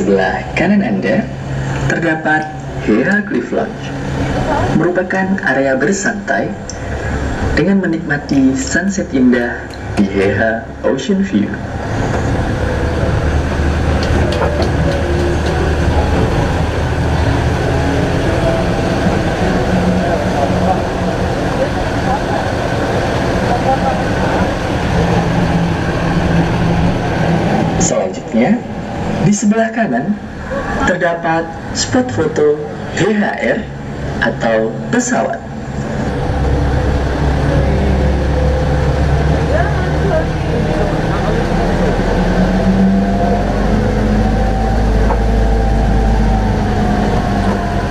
sebelah kanan Anda terdapat Heha Cliff Lounge, merupakan area bersantai dengan menikmati sunset indah di Heha Ocean View. Selanjutnya, di sebelah kanan terdapat spot foto HHR atau pesawat.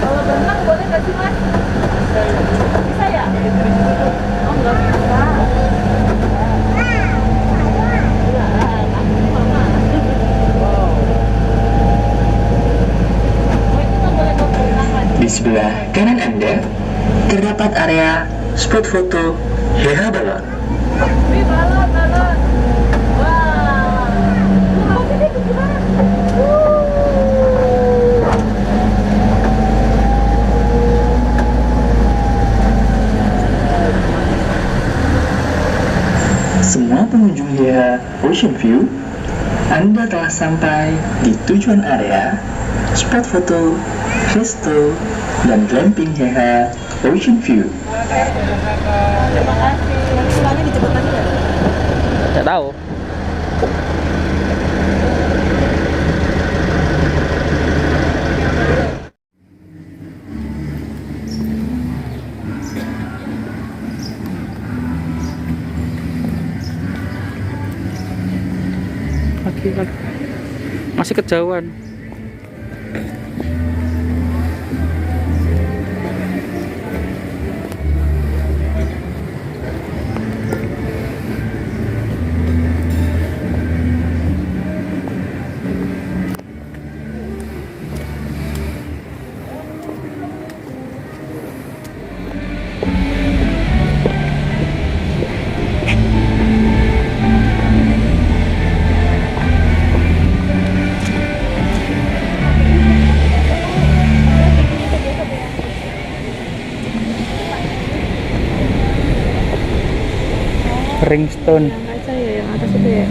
Kalau berenang boleh nggak sih mas? Bisa ya? Oh nggak bisa. Di sebelah kanan Anda terdapat area spot foto Heha Balon. Wih, balon, balon. Wah. Mau jadi gimana? Semua pengunjung Heha Ocean View, Anda telah sampai di tujuan area spot foto, resto, dan glamping Heha Ocean View. Terima kasih. Nanti pulangnya dijemput lagi ya? Nggak tahu. Lagi. Masih kejauhan. Ringstone. Yang kaca ya, yang atas itu ya.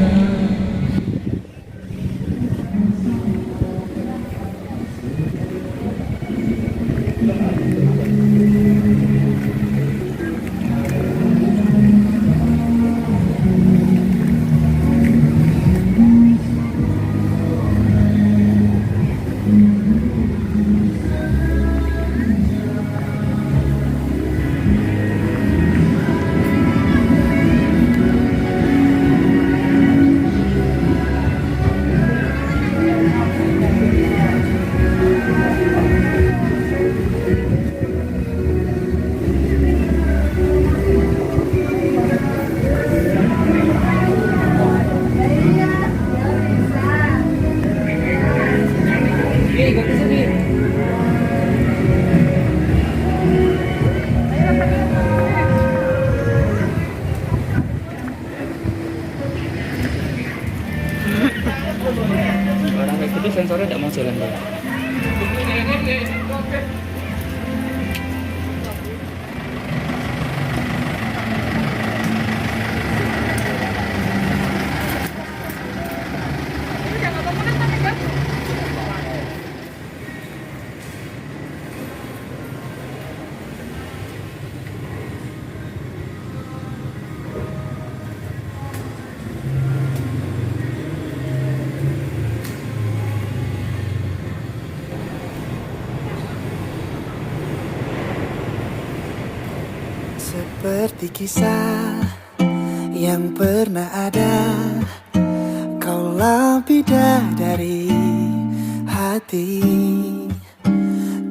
Orang kayak gitu sensornya tidak mau jalan dulu. Seperti kisah yang pernah ada, kaulah bidadari hati.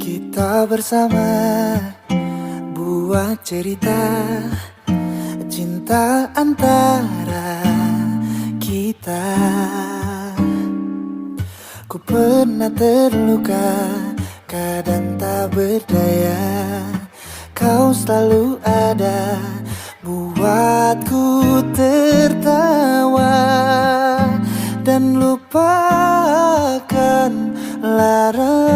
Kita bersama buat cerita cinta antara kita. Ku pernah terluka, kadang tak berdaya. Kau selalu ada, buatku tertawa. dan lupakan lara.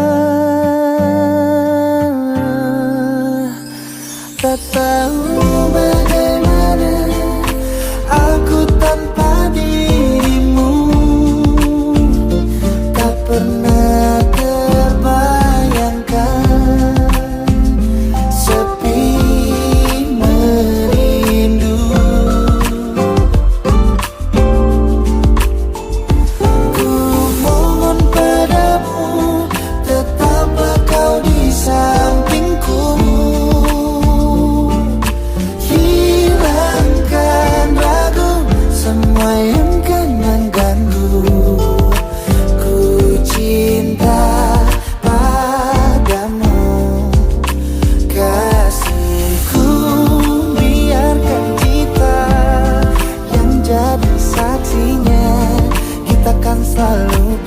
Tak tahu bagaimana aku tanpa dirimu, tak pernah terbayangkan sepi merindu. Ku mohon padamu, tetaplah kau di sampingku. Hilangkan ragu semua yang kan mengganggu. Ku cinta padamu, kasihku. Biarkan kita yang jadi saksinya, kita kan selalu